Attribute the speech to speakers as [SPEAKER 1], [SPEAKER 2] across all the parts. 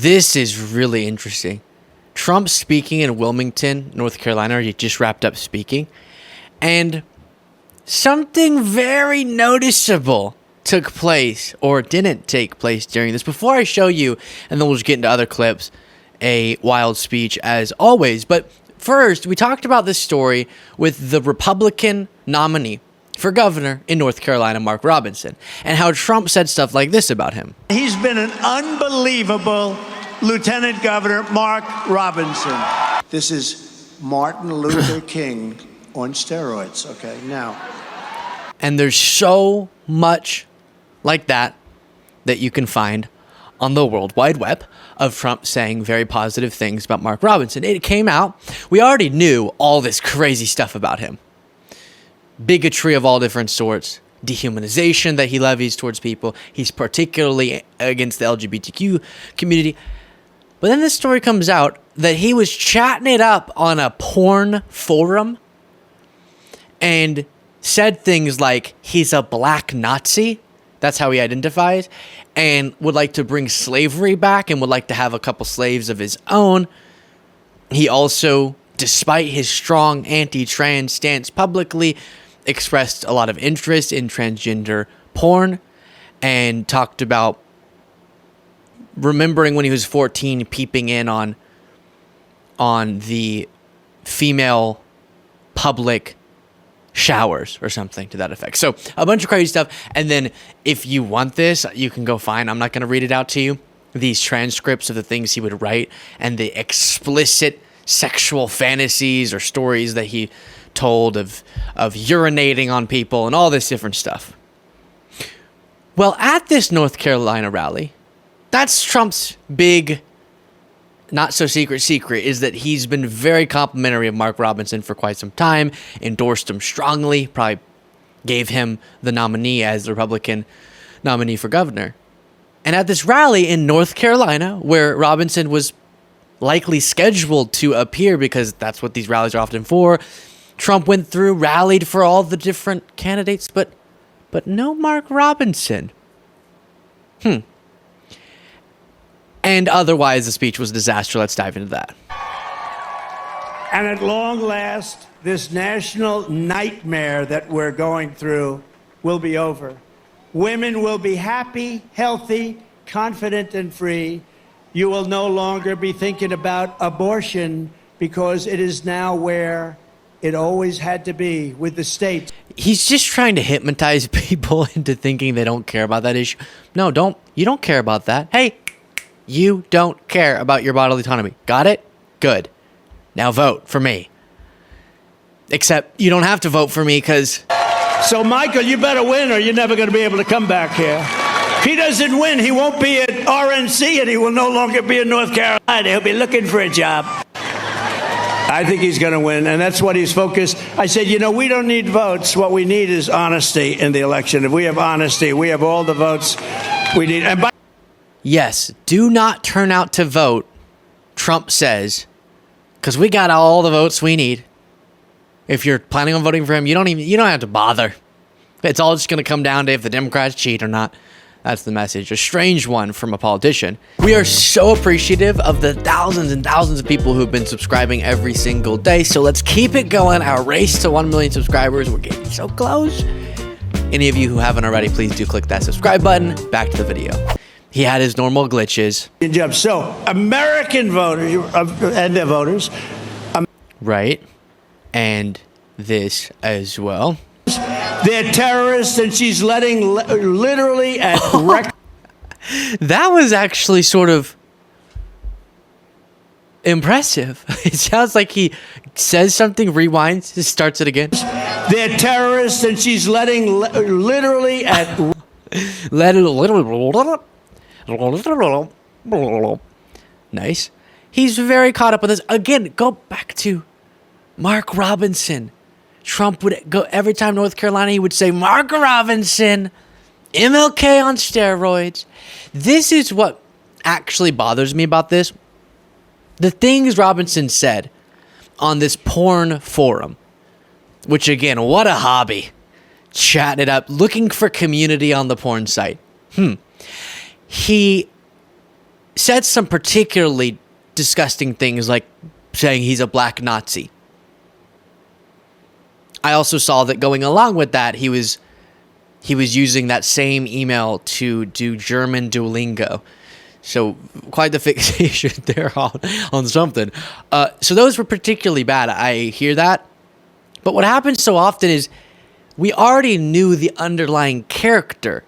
[SPEAKER 1] This is really interesting. Trump speaking in Wilmington, North Carolina, he just wrapped up speaking, and something very noticeable took place or didn't take place during this. Before I show you, and then we'll just get into other clips, a wild speech as always. But first, we talked about this story with the Republican nominee for governor in North Carolina, Mark Robinson, and how Trump said stuff like this about him.
[SPEAKER 2] He's been an unbelievable Lieutenant Governor, Mark Robinson. This is Martin Luther King on steroids, okay? Now.
[SPEAKER 1] And there's so much like that you can find on the World Wide Web of Trump saying very positive things about Mark Robinson. It came out. We already knew all this crazy stuff about him. Bigotry of all different sorts. Dehumanization that he levies towards people. He's particularly against the LGBTQ community. But then this story comes out that he was chatting it up on a porn forum and said things like he's a black Nazi. That's how he identifies. And would like to bring slavery back and would like to have a couple slaves of his own. He also, despite his strong anti-trans stance publicly, expressed a lot of interest in transgender porn and talked about remembering when he was 14 peeping in on the female public showers or something to that effect. So a bunch of crazy stuff. And then if you want this, you can go find, I'm not going to read it out to you, these transcripts of the things he would write and the explicit sexual fantasies or stories that he told of urinating on people and all this different stuff. Well, at this North Carolina rally, that's Trump's big, not so secret, is that he's been very complimentary of Mark Robinson for quite some time, endorsed him strongly, probably gave him the nominee as the Republican nominee for governor. And at this rally in North Carolina, where Robinson was likely scheduled to appear because that's what these rallies are often for, Trump went through, rallied for all the different candidates, but no Mark Robinson. And otherwise, the speech was a disaster. Let's dive into that.
[SPEAKER 2] And at long last, this national nightmare that we're going through will be over. Women will be happy, healthy, confident, and free. You will no longer be thinking about abortion because it is now where it always had to be, with the state.
[SPEAKER 1] He's just trying to hypnotize people into thinking they don't care about that issue. No, you don't care about that. Hey, you don't care about your bodily autonomy. Got it? Good. Now vote for me. Except you don't have to vote for me because...
[SPEAKER 2] So, Michael, you better win or you're never going to be able to come back here. If he doesn't win, he won't be at RNC and he will no longer be in North Carolina. He'll be looking for a job. I think he's going to win, and that's what he's focused. I said, we don't need votes. What we need is honesty in the election. If we have honesty, we have all the votes we need. And
[SPEAKER 1] yes, do not turn out to vote, Trump says, because we got all the votes we need. If you're planning on voting for him, you don't have to bother. It's all just going to come down to if the Democrats cheat or not. That's the message. A strange one from a politician. We are so appreciative of the thousands and thousands of people who've been subscribing every single day. So let's keep it going. Our race to 1 million subscribers. We're getting so close. Any of you who haven't already, please do click that subscribe button. Back to the video. He had his normal glitches.
[SPEAKER 2] So American voters and their voters.
[SPEAKER 1] Right. And this as well.
[SPEAKER 2] They're terrorists, and she's letting literally at
[SPEAKER 1] That was actually sort of impressive. It sounds like he says something, rewinds, starts it again.
[SPEAKER 2] They're terrorists, and she's letting literally at
[SPEAKER 1] Nice. He's very caught up with this. Again, go back to Mark Robinson. Trump would go every time North Carolina, he would say, Mark Robinson, MLK on steroids. This is what actually bothers me about this. The things Robinson said on this porn forum, which again, what a hobby. Chatting it up, looking for community on the porn site. He said some particularly disgusting things, like saying he's a black Nazi. I also saw that going along with that, he was using that same email to do German Duolingo. So quite the fixation there on something. So those were particularly bad. I hear that. But what happens so often is we already knew the underlying character,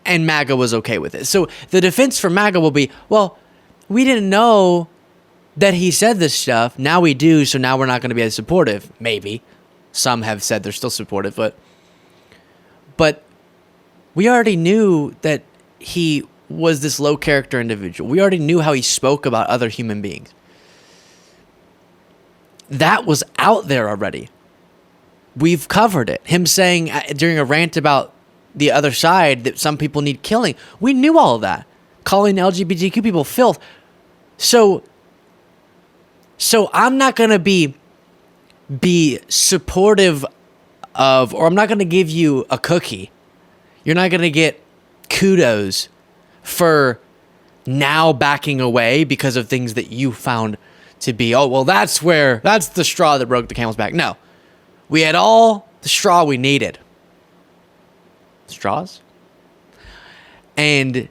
[SPEAKER 1] and MAGA was okay with it. So the defense for MAGA will be, well, we didn't know that he said this stuff. Now we do, so now we're not going to be as supportive. Maybe. Some have said they're still supportive, but we already knew that he was this low character individual. We already knew how he spoke about other human beings. That was out there already. We've covered it. Him saying during a rant about the other side that some people need killing. We knew all of that. Calling LGBTQ people filth. So I'm not going to be supportive of, or I'm not going to give you a cookie. You're not going to get kudos for now backing away because of things that you found to be, oh, well, that's the straw that broke the camel's back. No. We had all the straw we needed. Straws? And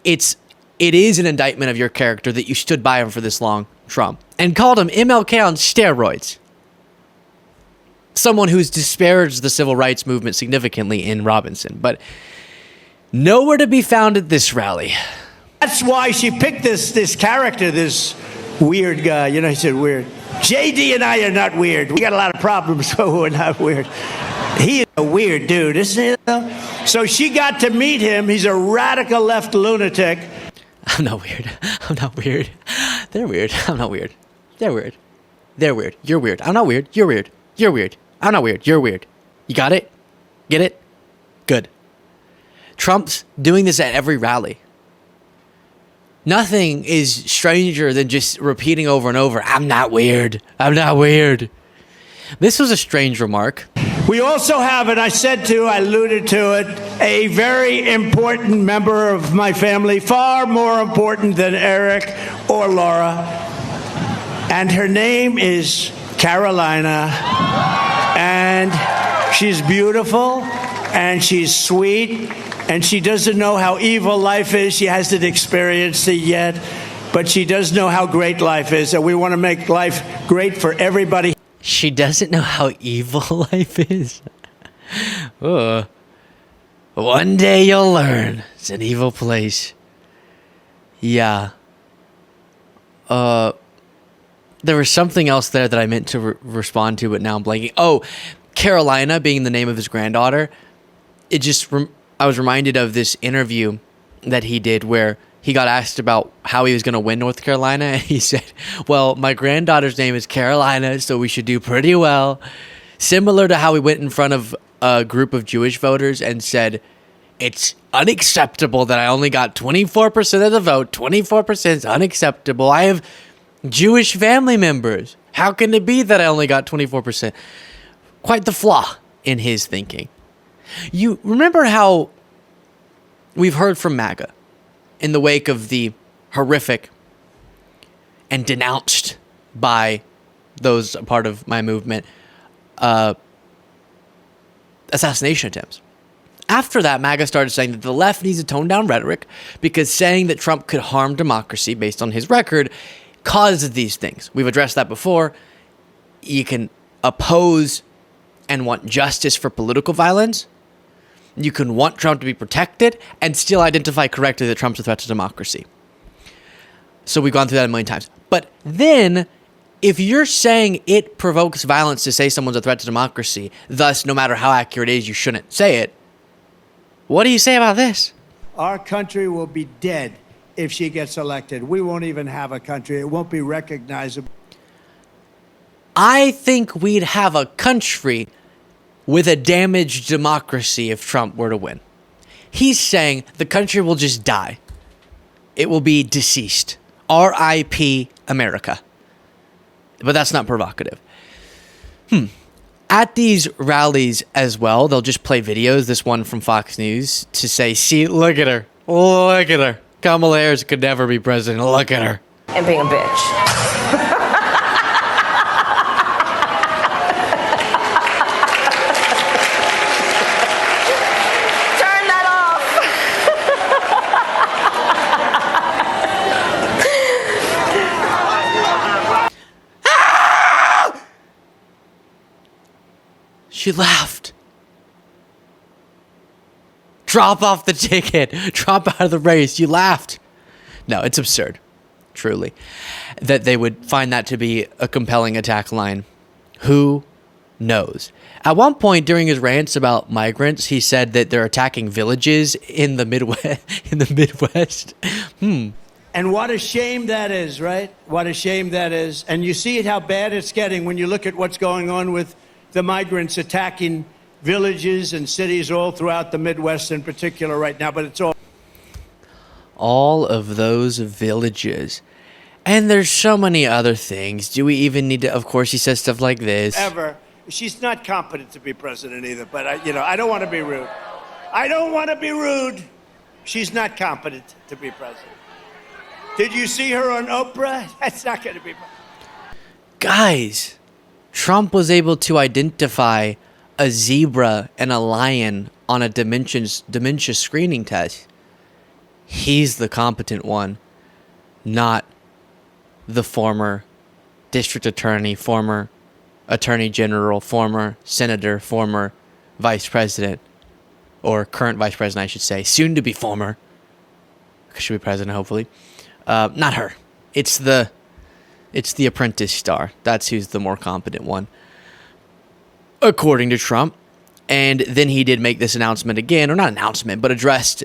[SPEAKER 1] it is an indictment of your character that you stood by him for this long, Trump, and called him MLK on steroids. Someone who's disparaged the civil rights movement significantly in Robinson, but nowhere to be found at this rally.
[SPEAKER 2] That's why she picked this character, this weird guy. You know, he said weird. JD and I are not weird. We got a lot of problems, but we're not weird. He is a weird dude, isn't he, though? So she got to meet him. He's a radical left lunatic.
[SPEAKER 1] I'm not weird. I'm not weird. They're weird. I'm not weird. They're weird. They're weird. You're weird. I'm not weird. You're weird. You're weird. I'm not weird. You're weird. You got it? Get it? Good. Trump's doing this at every rally. Nothing is stranger than just repeating over and over, I'm not weird. I'm not weird. This was a strange remark.
[SPEAKER 2] We also have, and I alluded to it, a very important member of my family, far more important than Eric or Laura. And her name is Carolina. And she's beautiful, and she's sweet, and she doesn't know how evil life is. She hasn't experienced it yet, but she does know how great life is, and we want to make life great for everybody.
[SPEAKER 1] She doesn't know how evil life is. One day you'll learn. It's an evil place. Yeah. There was something else there that I meant to respond to, but now I'm blanking. Oh, Carolina being the name of his granddaughter. It just, I was reminded of this interview that he did where he got asked about how he was going to win North Carolina. And he said, well, my granddaughter's name is Carolina, so we should do pretty well. Similar to how he went in front of a group of Jewish voters and said, it's unacceptable that I only got 24% of the vote. 24% is unacceptable. I have Jewish family members. How can it be that I only got 24%? Quite the flaw in his thinking. You remember how we've heard from MAGA in the wake of the horrific and denounced by those a part of my movement assassination attempts. After that, MAGA started saying that the left needs to tone down rhetoric because saying that Trump could harm democracy based on his record causes these things. We've addressed that before. You can oppose and want justice for political violence. You can want Trump to be protected and still identify correctly that Trump's a threat to democracy. So we've gone through that a million times. But then, if you're saying it provokes violence to say someone's a threat to democracy, thus, no matter how accurate it is, you shouldn't say it, what do you say about this?
[SPEAKER 2] Our country will be dead if she gets elected. We won't even have a country. It won't be recognizable.
[SPEAKER 1] I think we'd have a country with a damaged democracy if Trump were to win. He's saying the country will just die. It will be deceased. R.I.P. America. But that's not provocative. At these rallies as well, they'll just play videos, this one from Fox News, to say, see, look at her. Look at her. Kamala Harris could never be president. Look at her.
[SPEAKER 3] And being a bitch. Turn that off.
[SPEAKER 1] She laughed. Drop off the ticket. Drop out of the race. You laughed. No, it's absurd. Truly. That they would find that to be a compelling attack line. Who knows? At one point during his rants about migrants, he said that they're attacking villages in the Midwest.
[SPEAKER 2] And what a shame that is, right? What a shame that is. And you see it how bad it's getting when you look at what's going on with the migrants attacking villages and cities all throughout the Midwest in particular right now. But it's
[SPEAKER 1] all of those villages. And there's so many other things. Do we even need to? Of course, he says stuff like this.
[SPEAKER 2] ever. She's not competent to be president either, but I don't want to be rude. I don't want to be rude. She's not competent to be president. Did you see her on Oprah? That's not going to be.
[SPEAKER 1] Guys, Trump was able to identify a zebra and a lion on a dementia screening test. He's the competent one, not the former district attorney, former attorney general, former senator, former vice president, or current vice president, I should say, soon to be former. Should be president, hopefully. Not her. It's the apprentice star. That's who's the more competent one, according to Trump. And then he did make this announcement again, or not announcement, but addressed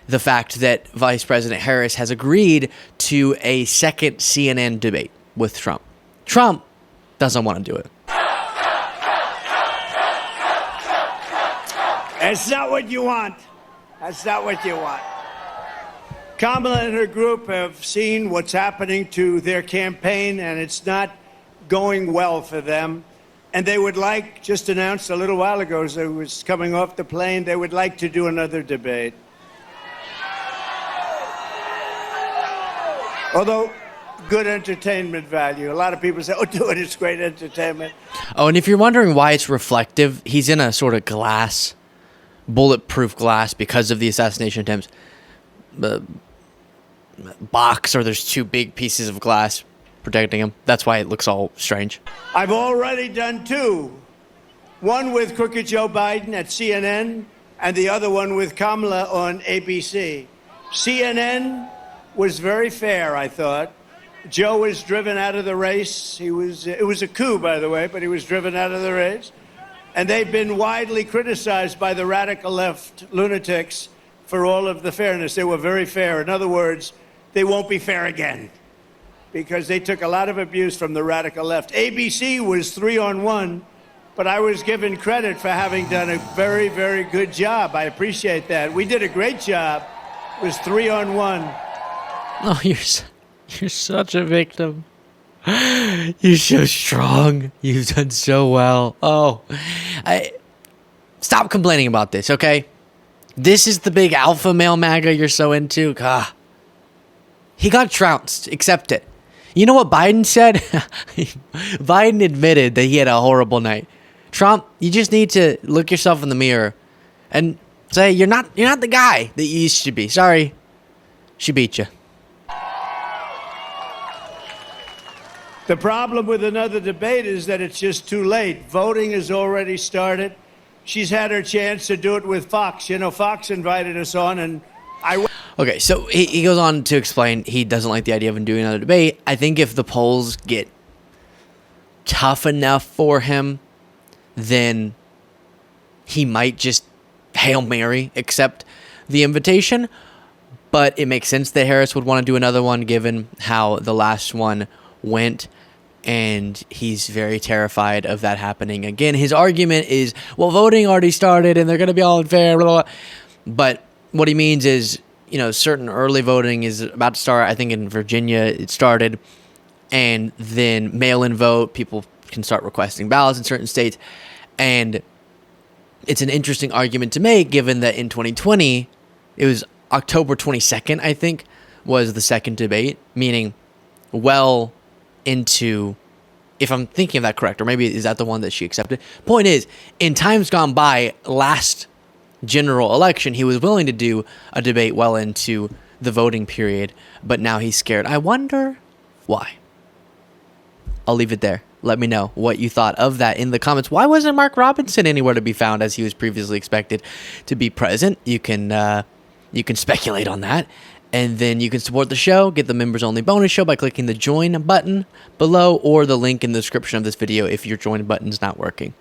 [SPEAKER 1] the fact that Vice President Harris has agreed to a second CNN debate with Trump. Trump doesn't want to do it.
[SPEAKER 2] That's not what you want. That's not what you want. Kamala and her group have seen what's happening to their campaign, and it's not going well for them. And they would like, just announced a little while ago as I was coming off the plane, they would like to do another debate. Although, good entertainment value. A lot of people say, oh, do it, it's great entertainment.
[SPEAKER 1] Oh, and if you're wondering why it's reflective, he's in a sort of glass, bulletproof glass because of the assassination attempts box, or there's two big pieces of glass protecting him. That's why it looks all strange.
[SPEAKER 2] I've already done two. One with Crooked Joe Biden at CNN, and the other one with Kamala on ABC. CNN was very fair, I thought. Joe was driven out of the race. It was a coup, by the way, but he was driven out of the race. And they've been widely criticized by the radical left lunatics for all of the fairness. They were very fair. In other words, they won't be fair again because they took a lot of abuse from the radical left. ABC was 3-on-1, but I was given credit for having done a very, very good job. I appreciate that. We did a great job. It was 3-on-1.
[SPEAKER 1] Oh, you're such a victim. You're so strong. You've done so well. Oh, stop complaining about this, okay? This is the big alpha male MAGA you're so into. He got trounced. Accept it. You know what Biden said? Biden admitted that he had a horrible night. Trump, you just need to look yourself in the mirror and say you're not the guy that you used to be. Sorry, she beat you.
[SPEAKER 2] The problem with another debate is that it's just too late. Voting has already started. She's had her chance to do it with Fox. You know, Fox invited us on, and
[SPEAKER 1] Okay, so he goes on to explain he doesn't like the idea of doing another debate. I think if the polls get tough enough for him, then he might just Hail Mary accept the invitation. But it makes sense that Harris would want to do another one given how the last one went. And he's very terrified of that happening again. His argument is, well, voting already started and they're going to be all unfair, blah, blah, blah. But what he means is, certain early voting is about to start. I think in Virginia it started. And then mail-in vote, people can start requesting ballots in certain states. And it's an interesting argument to make given that in 2020, it was October 22nd, I think, was the second debate, meaning well into, if I'm thinking of that correct, or maybe is that the one that she accepted? Point is, in times gone by, last general election, he was willing to do a debate well into the voting period, but now he's scared. I wonder why. I'll leave it there. Let me know what you thought of that in the comments. Why wasn't Mark Robinson anywhere to be found as he was previously expected to be present? You can speculate on that. And then you can support the show, get the members only bonus show by clicking the join button below or the link in the description of this video if your join button's not working.